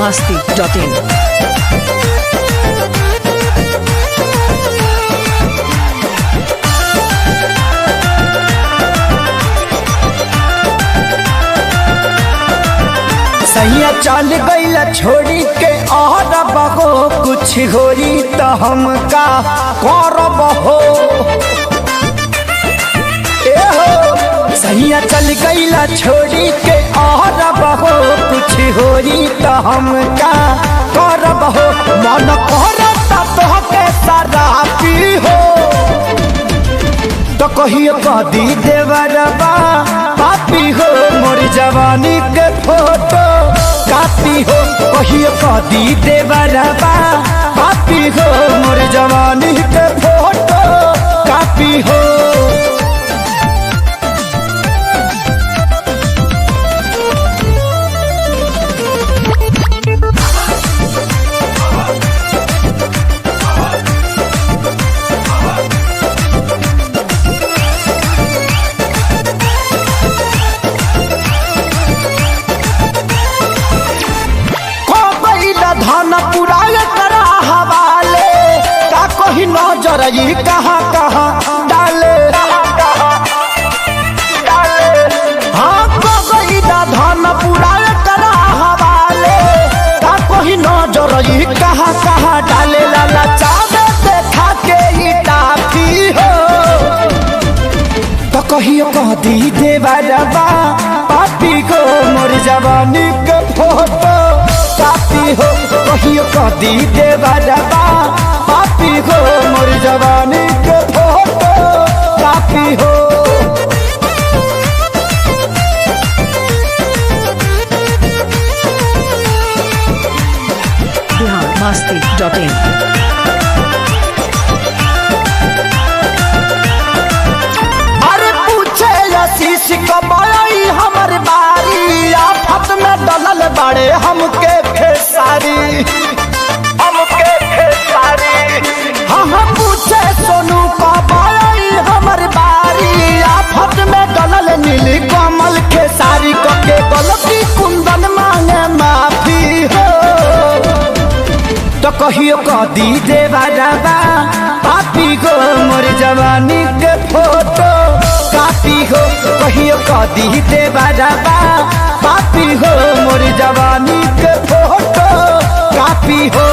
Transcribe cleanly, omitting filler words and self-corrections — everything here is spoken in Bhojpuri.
biharmasti.in। सैया चल गईला छोड़ी के और बहो कुछ होरी तो हम का करब हो। ए हो सैया चल गईला छोड़ी के और बहो कुछ होरी तो हम का करब हो। मन करता तो के सारा पी हो तो कहियो कदी देवरबा पापी हो। मोर जवानी के फोटो कापी हो कहियो कदी देवरबा पापी हो। मोर जवानी के फोटो कापी हो। धन पुराय करा हवाले का कहीं नजर ये कहाँ कहाँ डाले। हाँ गई धन पुराय करा हवाले का कहीं नजर ये कहाँ कहाँ डाले। लाला चावे देखा के ही टाफी हो तो कहियो कह दी देवरबा पापी को। मोर जवानी के फोटो कापी हो कहियो कदी देवरबा पापी हो। मोर जवानी के फोटो कापी हो। biharmasti.in। अरे पूछे आशीष कमाई हमर बारी आफत में डलल बड़े हमके खेसारी हाँ हाँ पूछे सोनू कमाई हमर बारी आफत में डलल नीली कमल खेसारी के गलती कुंदन मांगे माफी हो तो कहियो कदी देवरबा पापी को। मोर जवानी के फोटो कापी हो कहियो कदी देवरबा पापी हो। मोर जवानी के फोटो कापी हो।